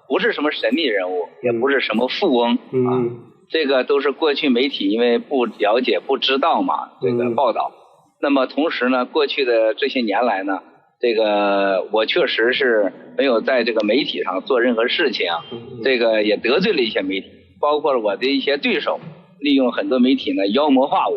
不是什么神秘人物，也不是什么富翁啊，这个都是过去媒体因为不了解不知道嘛，这个报道。那么同时呢，过去的这些年来呢，这个我确实是没有在这个媒体上做任何事情，这个也得罪了一些媒体，包括我的一些对手，利用很多媒体呢妖魔化我。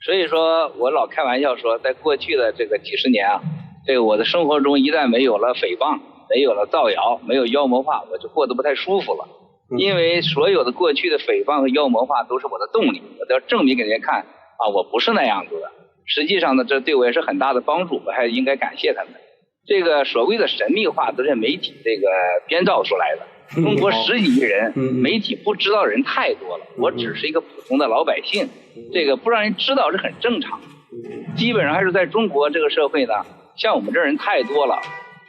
所以说我老开玩笑说，在过去的这个几十年啊，这个我的生活中一旦没有了诽谤，没有了造谣，没有妖魔化，我就过得不太舒服了。因为所有的过去的诽谤和妖魔化都是我的动力，我都要证明给人家看啊，我不是那样子的。实际上呢，这对我也是很大的帮助，我还应该感谢他们。这个所谓的神秘化都是媒体这个编造出来的。中国10几亿人，媒体不知道人太多了。我只是一个普通的老百姓，这个不让人知道是很正常。基本上还是在中国这个社会呢，像我们这人太多了。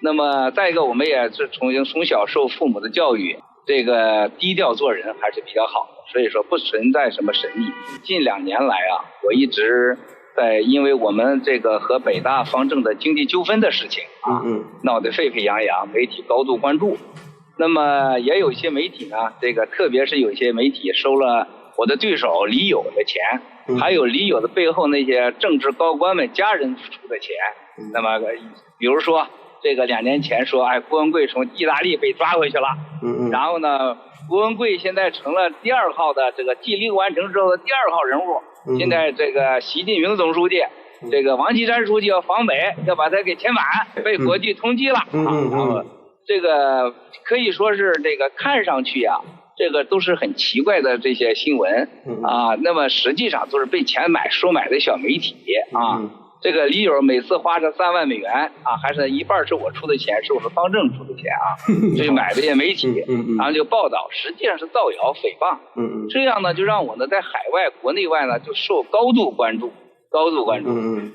那么再一个，我们也是从小受父母的教育，这个低调做人还是比较好的，所以说不存在什么神秘。近2年来啊，我一直因为我们这个和北大方正的经济纠纷的事情啊，闹得沸沸扬扬，媒体高度关注。那么也有一些媒体呢，这个特别是有些媒体收了我的对手李友的钱，还有李友的背后那些政治高官们家人出的钱。那么比如说这个2年前说，郭文贵从意大利被抓回去了，然后呢，郭文贵现在成了第2号的这个继令完成之后的第2号人物。现在这个习近平总书记，这个王岐山书记要访美，要把他给遣返，被国际通缉了。然后这个可以说是这个看上去啊，这个都是很奇怪的这些新闻啊，那么实际上都是被钱收买的小媒体啊。这个李友每次花这3万美元啊，还是一半是我出的钱，是我们方正出的钱啊，去买这些媒体，然后就报道，实际上是造谣诽谤。这样呢，就让我呢在海外、国内外呢就受高度关注。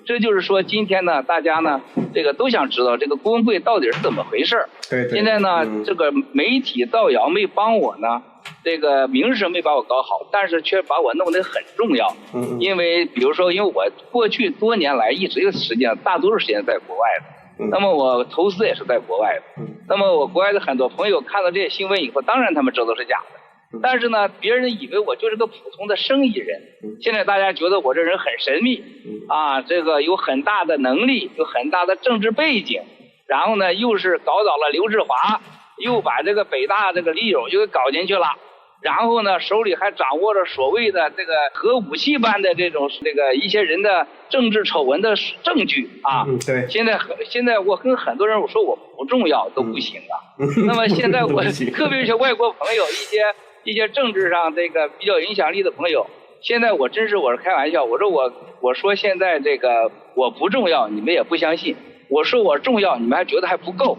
这就是说，今天呢，大家呢这个都想知道这个郭文贵到底是怎么回事。现在呢，这个媒体造谣没帮我呢，这个名声没把我搞好，但是却把我弄得很重要。因为比如说，因为我过去多年来一直时间大多数时间在国外的，那么我投资也是在国外的，那么我国外的很多朋友看到这些新闻以后，当然他们知道是假的。但是呢，别人以为我就是个普通的生意人。现在大家觉得我这人很神秘啊，这个有很大的能力，有很大的政治背景，然后呢又是搞倒了刘志华，又把这个北大这个李友又给搞进去了，然后呢手里还掌握着所谓的这个核武器般的这种一些人的政治丑闻的证据啊。对。现在我跟很多人我说我不重要都不行啊。那么现在我特别是外国朋友一些政治上这个比较影响力的朋友，现在我是开玩笑，我说现在这个我不重要，你们也不相信；我说我重要，你们还觉得还不够。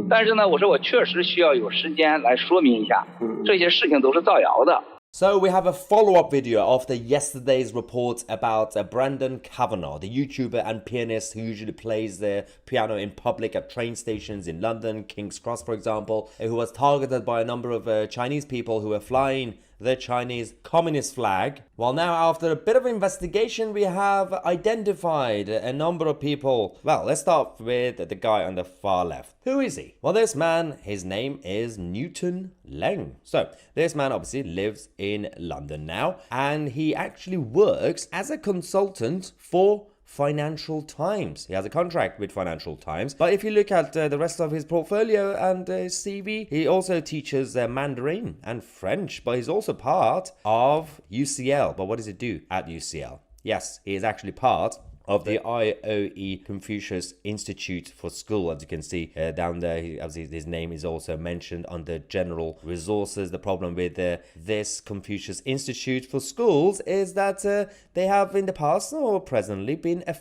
但是呢，我说我确实需要有时间来说明一下，这些事情都是造谣的。So we have a follow-up video of yesterday's report about Brandon Kavanagh, the YouTuber and pianist who usually plays the piano in public at train stations in London, King's Cross, for example, who was targeted by a number of Chinese people who were flying the Chinese Communist flag. Well, now after a bit of investigation, we have identified a number of people. Well, let's start with the guy on the far left. Who is he? Well, this man, his name is Newton Leng. So this man obviously lives in London now, and he actually works as a consultant for Financial Times. He has a contract with Financial Times. But if you look at the rest of his portfolio and his CV, he also teaches Mandarin and French, but he's also part of UCL. But what does he do at UCL? Yes, he is actually part of the IOE Confucius Institute for School. As you can see down there, his name is also mentioned under general resources. The problem with this Confucius Institute for Schools is that they have in the past or presently been a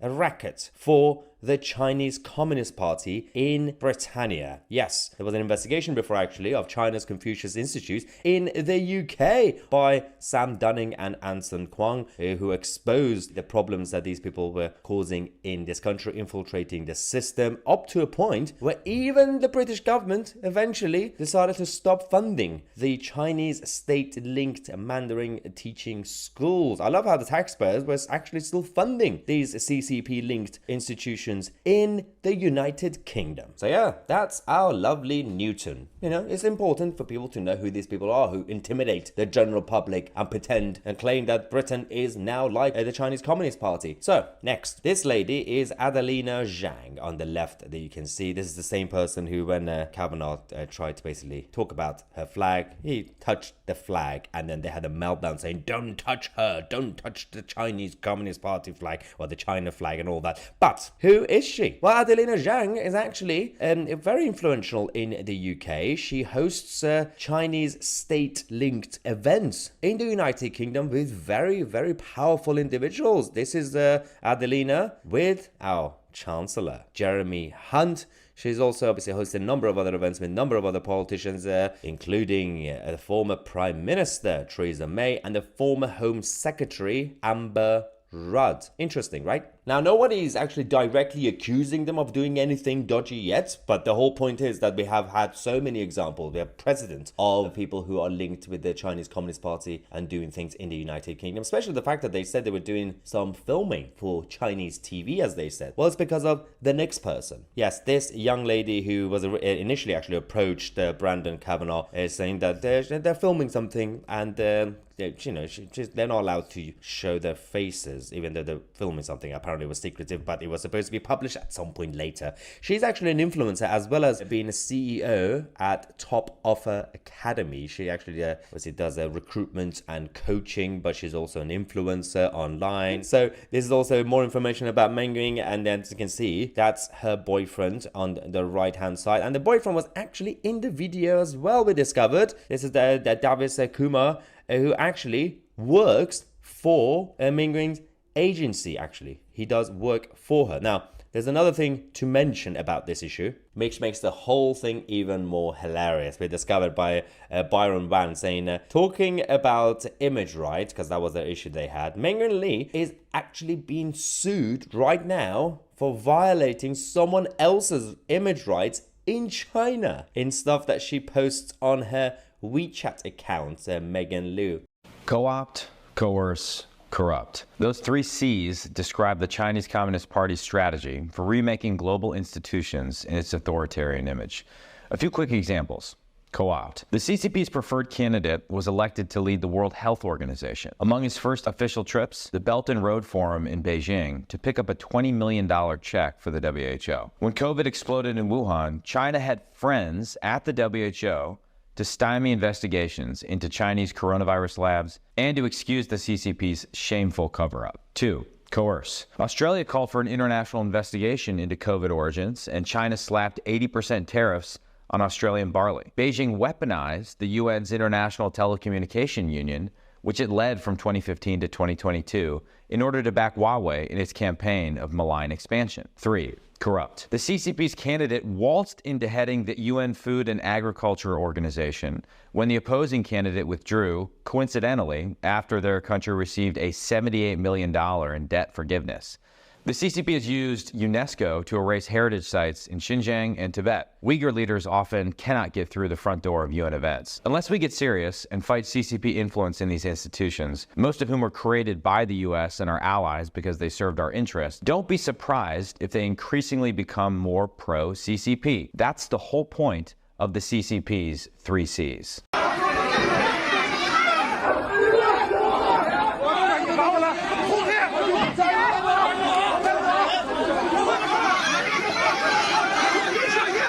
racket for the Chinese Communist Party in Britannia. Yes, there was an investigation before actually of China's Confucius Institute in the UK by Sam Dunning and Anson Kwong, who exposed the problems that these people were causing in this country, infiltrating the system, up to a point where even the British government eventually decided to stop funding the Chinese state-linked Mandarin teaching schools. I love how the taxpayers was actually still funding these CCP-linked institutions politicians in the United Kingdom. So yeah, that's our lovely Newton. You know, it's important for people to know who these people are who intimidate the general public and pretend and claim that Britain is now like the Chinese Communist Party. So next, this lady is Adelina Zhang on the left that you can see. This is the same person who, when Kavanaugh tried to basically talk about her flag, he touched the flag and then they had a meltdown saying, don't touch her, don't touch the Chinese Communist Party flag or the China flag and all that. But who is she? Well, Adelina Zhang is actually very influential in the UK. She hosts Chinese state-linked events in the United Kingdom with very, very powerful individuals. This is Adelina with our Chancellor, Jeremy Hunt. She's also obviously hosted a number of other events with a number of other politicians, including the former Prime Minister, Theresa May, and the former Home Secretary, Amber Rudd. Interesting, right? Now, nobody's actually directly accusing them of doing anything dodgy yet, but the whole point is that we have had so many examples. We have precedent of people who are linked with the Chinese Communist Party and doing things in the United Kingdom, especially the fact that they said they were doing some filming for Chinese TV, as they said. Well, it's because of the next person. Yes, this young lady who was initially actually approached Brandon Kavanaugh is saying that they're filming something and they're not allowed to show their faces, even though they're filming something. Apparently it was secretive, but it was supposed to be published at some point later. She's actually an influencer as well as being a CEO at Top Offer Academy. She actually obviously does recruitment and coaching, but she's also an influencer online. So this is also more information about Meng Ying, and then as you can see, that's her boyfriend on the right-hand side. And the boyfriend was actually in the video as well, we discovered. This is the Davis Kumar, who actually works for Meng Ying's agency, actually. He does work for her. Now, there's another thing to mention about this issue, which makes the whole thing even more hilarious. We discovered by Byron Van saying, talking about image rights, because that was the issue they had, Meng Ying Lee is actually being sued right now for violating someone else's image rights in China in stuff that she posts on her WeChat account, Megan Liu. Co-opt, coerce, corrupt. Those three C's describe the Chinese Communist Party's strategy for remaking global institutions in its authoritarian image. A few quick examples. Co-opt. The CCP's preferred candidate was elected to lead the World Health Organization. Among his first official trips, the Belt and Road Forum in Beijing to pick up a $20 million check for the WHO. When COVID exploded in Wuhan, China had friends at the WHO to stymie investigations into Chinese coronavirus labs and to excuse the CCP's shameful cover-up. 2. Coerce. Australia called for an international investigation into COVID origins, and China slapped 80% tariffs on Australian barley. Beijing weaponized the UN's International Telecommunication Union, which it led from 2015 to 2022, in order to back Huawei in its campaign of malign expansion. 3. Corrupt. The CCP's candidate waltzed into heading the UN Food and Agriculture Organization when the opposing candidate withdrew, coincidentally, after their country received a $78 million in debt forgiveness. The CCP has used UNESCO to erase heritage sites in Xinjiang and Tibet. Uyghur leaders often cannot get through the front door of UN events. Unless we get serious and fight CCP influence in these institutions, most of whom were created by the US and our allies because they served our interests, don't be surprised if they increasingly become more pro-CCP. That's the whole point of the CCP's 3 Cs.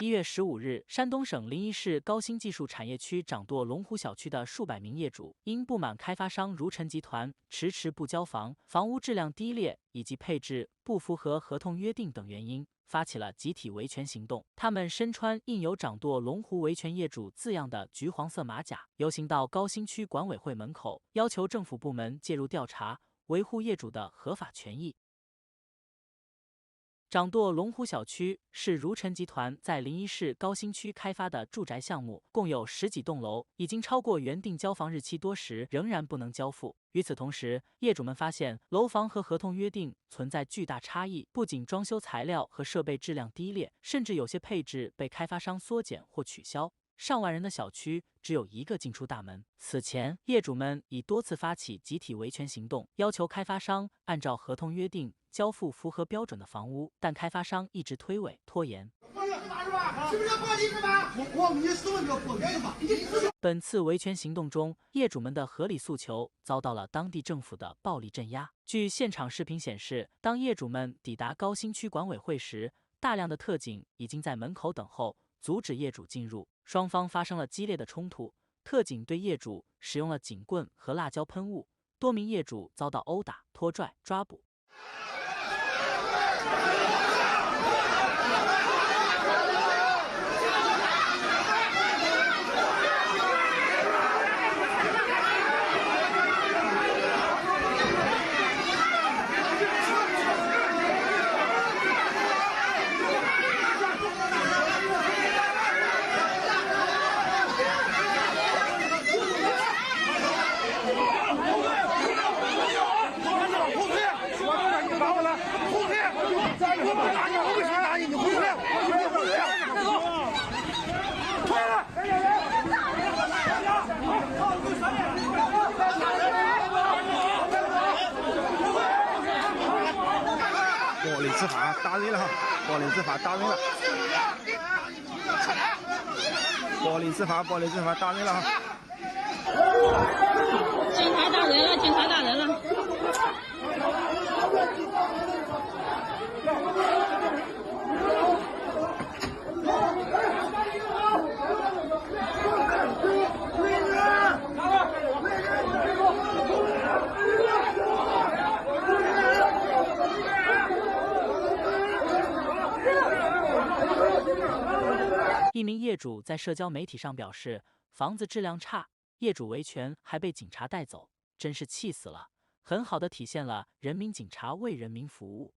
1月15日，山东省临沂市高新技术产业区掌舵龙湖小区的数百名业主，因不满开发商如晨集团迟迟不交房、房屋质量低劣以及配置不符合合同约定等原因，发起了集体维权行动。他们身穿印有掌舵龙湖维权业主字样的橘黄色马甲，游行到高新区管委会门口，要求政府部门介入调查，维护业主的合法权益。 掌舵龙湖小区是如晨集团在临沂市高新区开发的住宅项目，共有10几栋楼，已经超过原定交房日期多时，仍然不能交付。与此同时，业主们发现楼房和合同约定存在巨大差异，不仅装修材料和设备质量低劣，甚至有些配置被开发商缩减或取消。上万人的小区只有一个进出大门。此前，业主们已多次发起集体维权行动，要求开发商按照合同约定交付符合标准的房屋，但开发商一直推诿拖延。本次维权行动中，业主们的合理诉求遭到了当地政府的暴力镇压。据现场视频显示，当业主们抵达高新区管委会时，大量的特警已经在门口等候，阻止业主进入。双方发生了激烈的冲突，特警对业主使用了警棍和辣椒喷雾，多名业主遭到殴打、拖拽、抓捕。暴力执法打人了哈！暴力执法打人了！暴力执法打人了哈！警察打人了！警察打人了！一名业主在社交媒体上表示，房子质量差，业主维权还被警察带走，真是气死了！很好的体现了人民警察为人民服务。